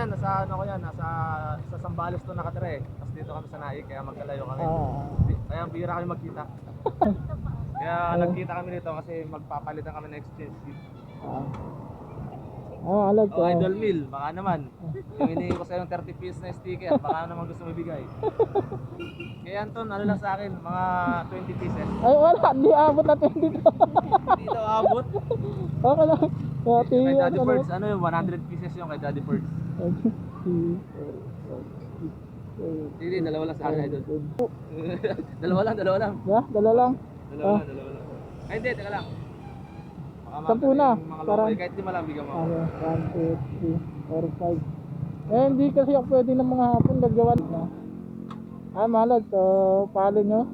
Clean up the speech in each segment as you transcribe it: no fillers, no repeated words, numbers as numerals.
yan, nasa ano ko yan, sa Sambales to nakatira eh. Tapos dito kami sa Naik, kaya magkalayo kami. Kaya bihira kami magkita. Kaya nagkita kami dito kasi magpapalitan kami ng exchange gift. Alag ko. Idol Mill, baka naman. Yung hinihingi ko sa'yo ng 30 pieces na sticker, baka naman gusto mo ibigay. Kaya Anton, ano lang sa akin, mga 20 pieces. Ay wala, hindi abot na 22. Hindi daw abot. Okay lang. Kay Daddy Birds, ano yung 100 pieces yung kay Daddy Birds. Hindi, dalawa lang sa akin, Idol. dalawa lang. Yeah, dala lang. Dalawa lang. Ay, hindi, teka lang. Sampu na. Parang kahit di malang bigyan mo. 1, 2, 3, 4, 5. Eh, hindi kasi ako pwede ng mga hapon gagawan na. Malad. So, follow nyo.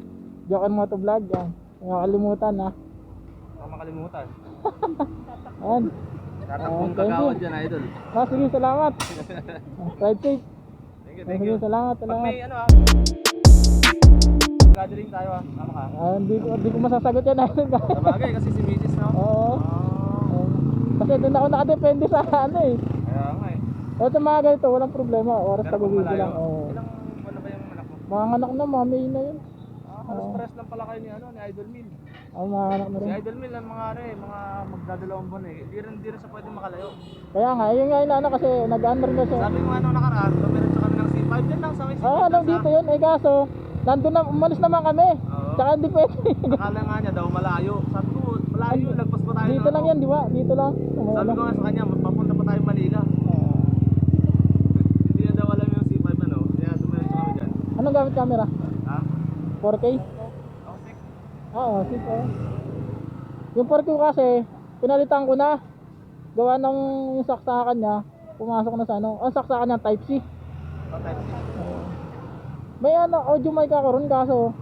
Jokan mo to vlog. Yan. Huwag makalimutan ha. Huwag makalimutan. Yan. Tatakbong kagawad dyan, Idol. Sige, salamat. Ride safe. Thank you. Sige, salamat. Pag may ano gathering tayo tama ka? Hindi ko masasagot yan. Sabagay kasi si Mrs. no? Oo. Kasi doon ako nakadepende sa ano eh. Kaya nga eh. Ito mga ganito, walang problema. Oras Pero taguwi ko malayo. lang. Ilang ano ba yung anak mo? Mga anak na, mami na yun. Halos pares lang pala kayo ni Idol Mill. Mga anak na Si rin. Idol Mill ang mga mga magdadalawang buwan eh. Di rin sa pwede makalayo. Kaya nga, yun nga yung kasi nag-ano rin kasi. Sabi ko nakaraan, tumiretso kami ng C5 din lang sa may C5. Alam dito yun, kaso, nandun na, umalis naman kami. Tsaka hindi pwede. Akala nga niya daw malayo. Sabi ko, malayo, lagpas pa tayo. Dito lang yan, di ba? Dito lang. Sabi ko nga sa kanya, papunta pa tayo Manila. Hindi na daw alam yung C5 ano. Kaya tumiretso kami dyan. Anong gamit camera? Ha? 4K? Ako 6. Oo, 6. Yung 4K kasi, pinalitan ko na. Gawa ng yung saksakan niya, pumasok na sa ano. Ang saksakan niya, Type C. Type C. May audio mic ako ron kaso,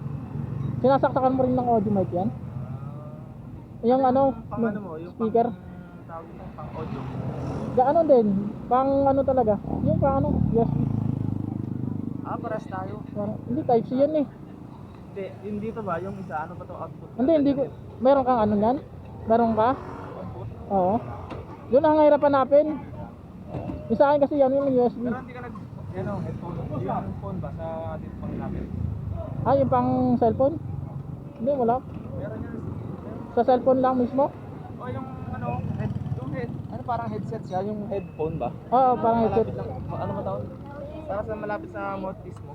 sinasaksakan mo rin ng audio mic yan? Yung Pang ano mo, yung speaker? Tawag mo, pang audio. Gaano din, pang ano talaga, yung pang ano, yes. Paras tayo. Hindi, Type C yan eh. Hindi, yung dito ba, yung isa, ano ba to output? Hindi ko, meron kang ano yan? Meron ka? Output? Oo. Yun ang hirap hanapin. Yung sa akin kasi yan yung USB. Pero hindi ka headphone. Yung phone ba sa dito pang namin? Yung pang cellphone? Hindi, wala. Meron yan. Sa cellphone lang mismo? O yung parang headset siya, yung headphone ba? Oo, parang headset. Malapit lang, ano ba tawag? Para sa malapit sa mouthpiece mo.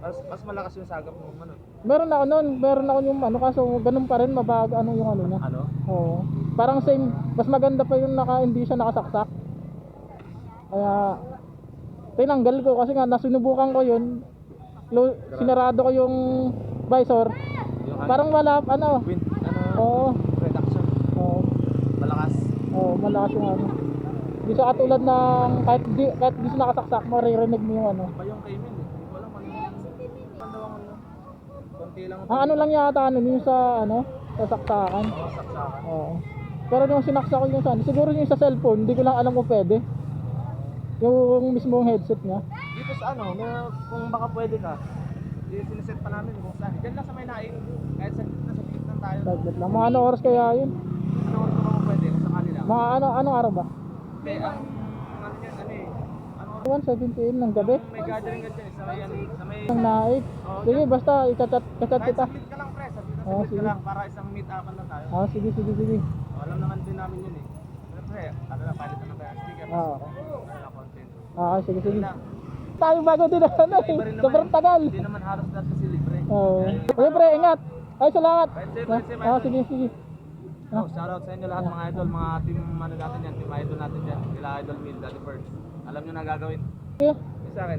Mas malakas yung sagap mo ano. Meron ako nun, meron ako yung ano, kaso ganun pa rin, mabago ano yung ano niya. Ano? Oo. Parang same, mas maganda pa yung hindi siya nakasaksak. Kaya, tinanggal ko kasi nga nasinubukan ko yun. Sinarado ko yung visor. Parang wala, Wind, Oo. reduction. Oo. Malakas. Oo, malakas yung ano. Hindi siya katulad ng kahit di siya nakasaksak, maririnig mo yung ano. Pa yung kay Min, hindi ko alam ano. Konti lang. Ang ano lang yata yung sa sa saksakan. Saksakan. Oo. Pero yung sinaksak ko yung sa siguro yung sa cellphone, hindi ko lang alam kung pwede. Yung mismong headset niya. Dito sa kung baka pwede ka, siniset pa namin kung saan. Diyan lang sa may nain, kahit sa gitna lang tayo. Taglit lang. Mga oras kaya yun? Ano oras ba pwede kung sakali lang? Mga anong araw ba? Hindi, ang ano yan, 1:17 PM ng gabi? may gathering ka dyan, sa may Ang naik. Sige, basta i-chat kahit kita. submit ka lang pre, submit sige. ka lang para isang meet-upan lang tayo. Sige. Alam naman din namin yun eh. Pero pre, ano na, pilot naman tayo ang sticker. Ano na content. Sige. Yun lang. Tayo bago din Iba rin naman sobrang tagal. Hindi naman halos lahat kasi libre. Oo. Okay pre, ingat. Ay, salamat. Sige. Sige. Shoutout sa inyo lahat mga idol, mga team ano natin yan, team idol natin dyan. Sila Idol Mill, Daddy Birds. Alam nyo na gagawin. Sige. Sa akin.